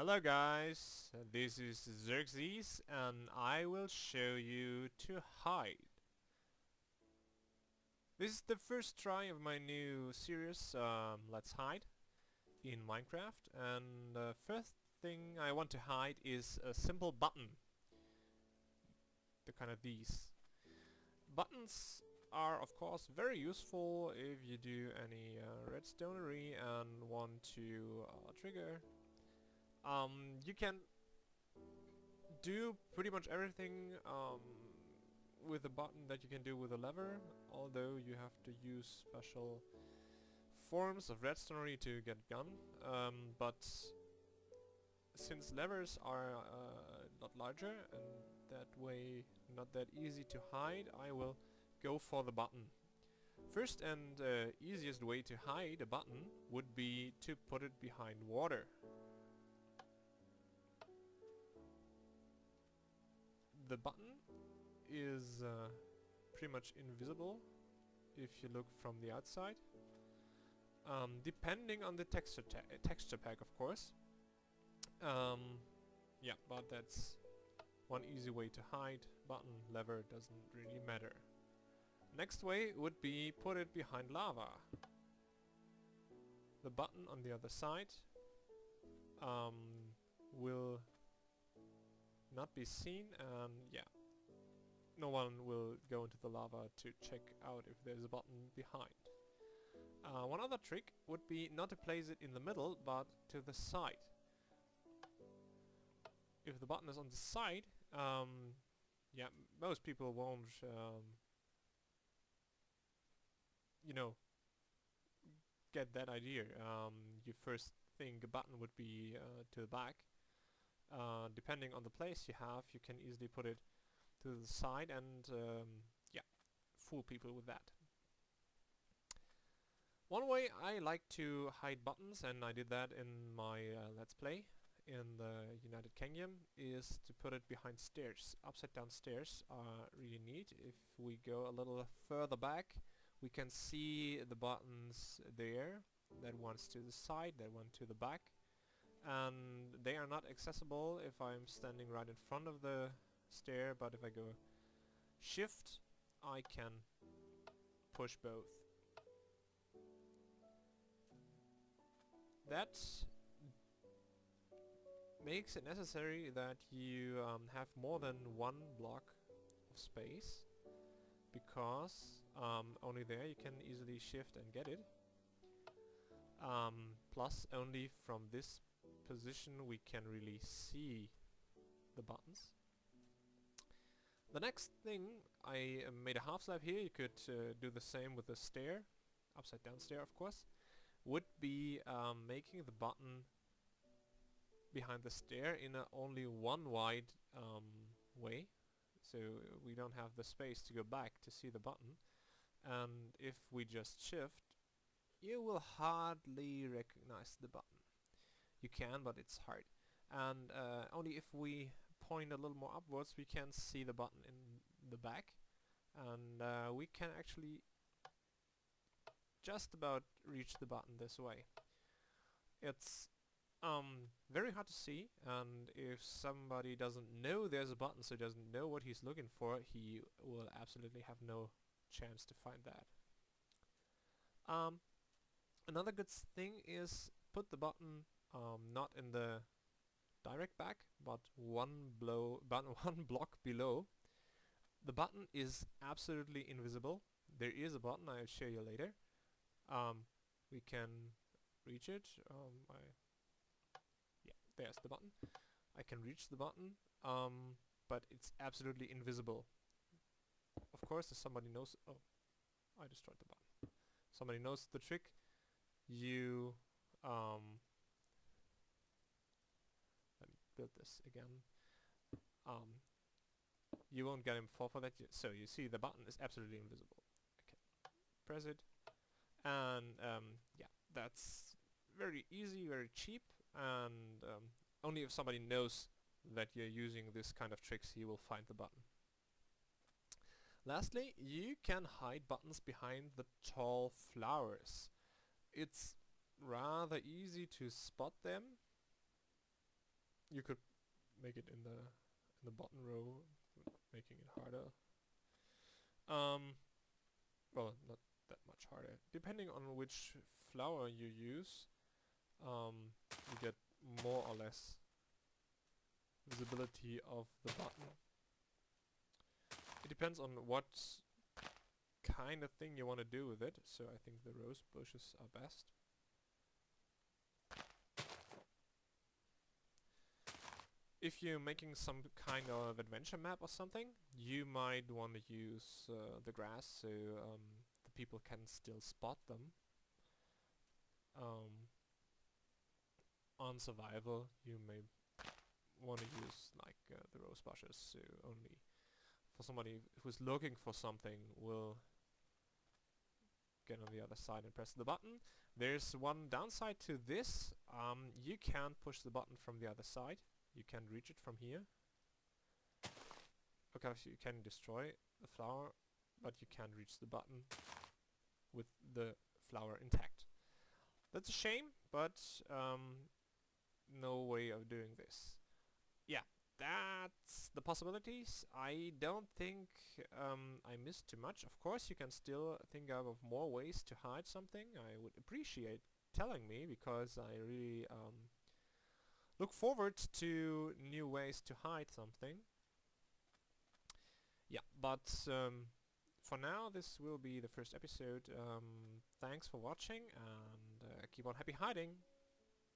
Hello guys, this is Xerxes and I will show you to hide. This is the first try of my new series, Let's Hide, in Minecraft, and the first thing I want to hide is a simple button. The kind of these. Buttons are of course very useful if you do any redstonery and want to trigger. You can do pretty much everything with a button that you can do with a lever, although you have to use special forms of redstonery to get done. But since levers are a lot larger and that way not that easy to hide, I will go for the button. First and easiest way to hide a button would be to put it behind water. The button is pretty much invisible if you look from the outside, depending on the texture pack, of course. Yeah, but that's one easy way to hide. Button, lever, doesn't really matter. Next way would be put it behind lava. The button on the other side will not be seen, and yeah, no one will go into the lava to check out if there's a button behind. One other trick would be not to place it in the middle, but to the side. If the button is on the side, yeah, most people won't, you know, get that idea. You first think a button would be to the back. Depending on the place you have, you can easily put it to the side and yeah, fool people with that. One way I like to hide buttons, and I did that in my Let's Play in the United Kingdom, is to put it behind stairs. Upside down stairs are really neat. If we go a little further back, we can see the buttons there. That one's to the side, that one to the back. And they are not accessible if I'm standing right in front of the stair, but if I go shift, I can push both. That makes it necessary that you have more than one block of space, because only there you can easily shift and get it. Plus only from this position we can really see the buttons. The next thing, I made a half slab here. You could do the same with the stair, upside down stair of course, would be making the button behind the stair in a only one wide way, so we don't have the space to go back to see the button. And if we just shift, you will hardly recognize the button. You can, but it's hard. And only if we point a little more upwards we can see the button in the back, and we can actually just about reach the button this way. It's very hard to see, and if somebody doesn't know there's a button, so doesn't know what he's looking for, he will absolutely have no chance to find that. Another good thing is put the button not in the direct back, but one block below. The button is absolutely invisible. There is a button, I'll show you later. We can reach it. Yeah, there's the button. I can reach the button, but it's absolutely invisible. Of course, if somebody knows... Oh, I destroyed the button. Somebody knows the trick. You... let me build this again. You won't get him fall for that. So you see the button is absolutely invisible. Okay, press it, and yeah, that's very easy, very cheap, and only if somebody knows that you're using this kind of tricks he will find the button. Lastly, you can hide buttons behind the tall flowers. It's rather easy to spot them. You could make it in the bottom row, making it harder. Well, not that much harder. Depending on which flower you use, you get more or less visibility of the button. It depends on what kind of thing you want to do with it, so I think the rose bushes are best. If you're making some kind of adventure map or something, you might want to use the grass so the people can still spot them. On survival, you may want to use like the rose bushes, so only for somebody who's looking for something will get on the other side and press the button. There's one downside to this. You can't push the button from the other side. You can reach it from here. Okay, so you can destroy the flower, but you can't reach the button with the flower intact. That's a shame, but no way of doing this. Yeah, that's the possibilities. I don't think I missed too much. Of course, you can still think of more ways to hide something. I would appreciate telling me, because I really look forward to new ways to hide something. Yeah, but for now this will be the first episode. Thanks for watching, and keep on happy hiding.